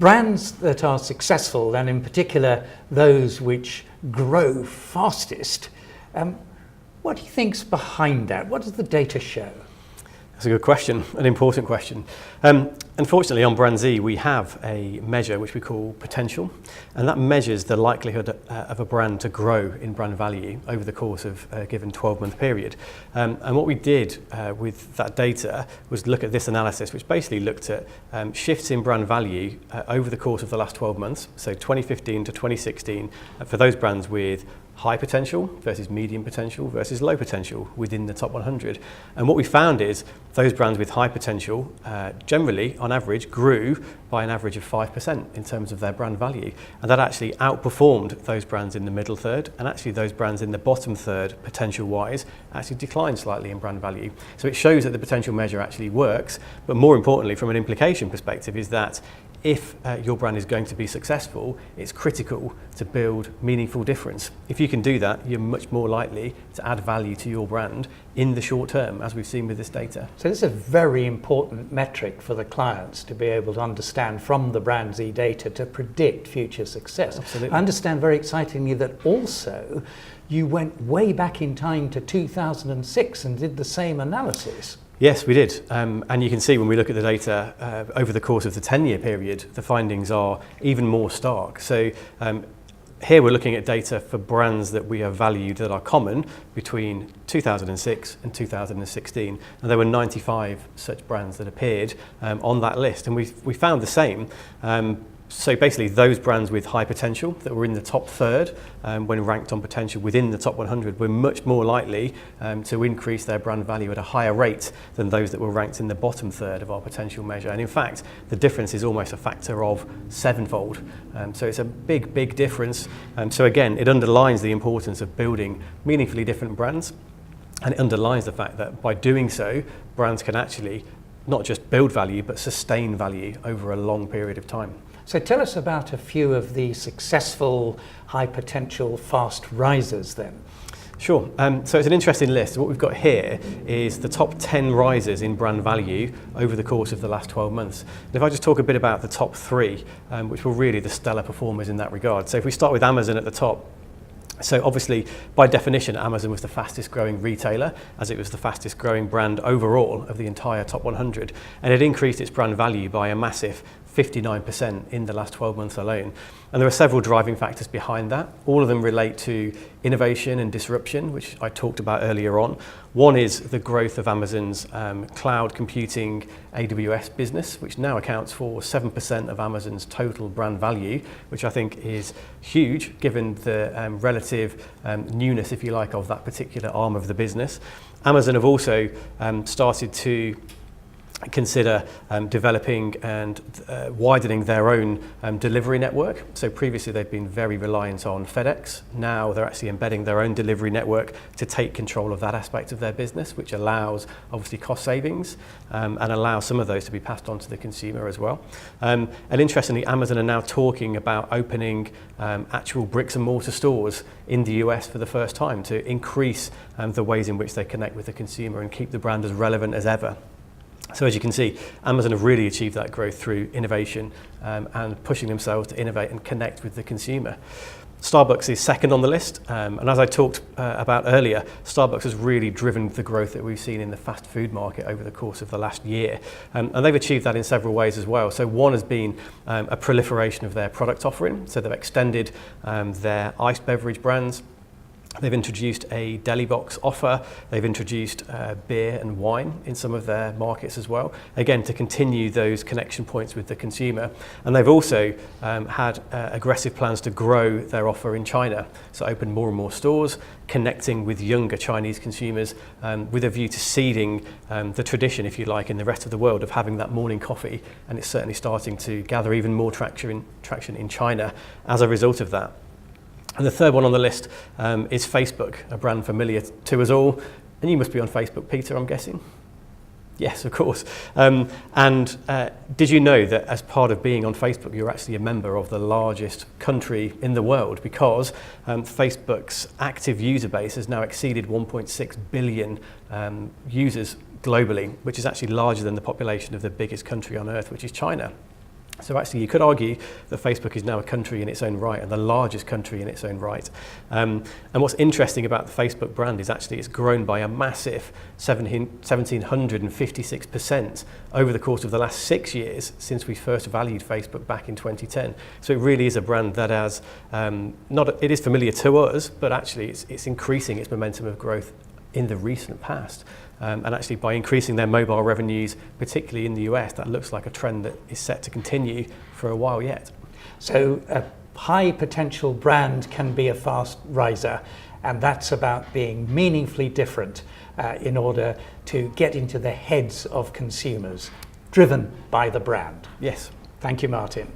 brands that are successful, and in particular those which grow fastest, what do you think's behind that? What does the data show? That's a good question, an important question. Unfortunately, on BrandZ, we have a measure which we call potential, and that measures the likelihood of a brand to grow in brand value over the course of a given 12-month period. And what we did with that data was look at this analysis, which basically looked at shifts in brand value over the course of the last 12 months, so 2015 to 2016, for those brands with high potential versus medium potential versus low potential within the top 100. And what we found is those brands with high potential generally, on average, grew by an average of 5% in terms of their brand value. And that actually outperformed those brands in the middle third, and actually those brands in the bottom third, potential-wise, actually declined slightly in brand value. So it shows that the potential measure actually works, but more importantly, from an implication perspective, is that if your brand is going to be successful, it's critical to build meaningful difference. If you can do that, you're much more likely to add value to your brand in the short term, as we've seen with this data. So this is a very important metric for the clients to be able to understand from the BrandZ data to predict future success. Absolutely. I understand very excitingly that also you went way back in time to 2006 and did the same analysis. Yes, we did. And you can see when we look at the data over the course of the 10-year period, the findings are even more stark. So here we're looking at data for brands that we have valued that are common between 2006 and 2016. And there were 95 such brands that appeared on that list. And we found the same. So basically those brands with high potential that were in the top third when ranked on potential within the top 100 were much more likely to increase their brand value at a higher rate than those that were ranked in the bottom third of our potential measure. And in fact, the difference is almost a factor of 7-fold. So it's a big, big difference. So again, it underlines the importance of building meaningfully different brands. And it underlines the fact that by doing so, brands can actually not just build value, but sustain value over a long period of time. So tell us about a few of the successful, high potential, fast risers then. Sure. So it's an interesting list. What we've got here is the top 10 risers in brand value over the course of the last 12 months. And if I just talk a bit about the top 3, which were really the stellar performers in that regard. So if we start with Amazon at the top, so obviously, by definition, Amazon was the fastest growing retailer, as it was the fastest growing brand overall of the entire top 100. And it increased its brand value by a massive 59% in the last 12 months alone. And there are several driving factors behind that. All of them relate to innovation and disruption, which I talked about earlier on. One is the growth of Amazon's cloud computing AWS business, which now accounts for 7% of Amazon's total brand value, which I think is huge given the relative newness, if you like, of that particular arm of the business. Amazon have also started to consider developing and widening their own delivery network. So previously they've been very reliant on FedEx. Now they're actually embedding their own delivery network to take control of that aspect of their business, which allows obviously cost savings and allows some of those to be passed on to the consumer as well. And interestingly, Amazon are now talking about opening actual bricks and mortar stores in the US for the first time to increase the ways in which they connect with the consumer and keep the brand as relevant as ever. So as you can see, Amazon have really achieved that growth through innovation and pushing themselves to innovate and connect with the consumer. Starbucks is second on the list, and as I talked about earlier, Starbucks has really driven the growth that we've seen in the fast food market over the course of the last year, and they've achieved that in several ways as well. So one has been a proliferation of their product offering, so they've extended their iced beverage brands. They've introduced a deli box offer. They've introduced beer and wine in some of their markets as well, again, to continue those connection points with the consumer. And they've also had aggressive plans to grow their offer in China. So open more and more stores, connecting with younger Chinese consumers with a view to seeding the tradition, if you like, in the rest of the world of having that morning coffee. And it's certainly starting to gather even more traction in China as a result of that. And the third one on the list is Facebook, a brand familiar to us all. And you must be on Facebook, Peter, I'm guessing? Yes, of course. Did you know that as part of being on Facebook, you're actually a member of the largest country in the world, because Facebook's active user base has now exceeded 1.6 billion users globally, which is actually larger than the population of the biggest country on earth, which is China. So actually you could argue that Facebook is now a country in its own right and the largest country in its own right. And what's interesting about the Facebook brand is actually it's grown by a massive 1,756% over the course of the last 6 years since we first valued Facebook back in 2010. So it really is a brand that has, it is familiar to us, but actually it's increasing its momentum of growth in the recent past. And actually by increasing their mobile revenues, particularly in the US, that looks like a trend that is set to continue for a while yet. So a high potential brand can be a fast riser, and that's about being meaningfully different in order to get into the heads of consumers, driven by the brand. Yes. Thank you, Martin.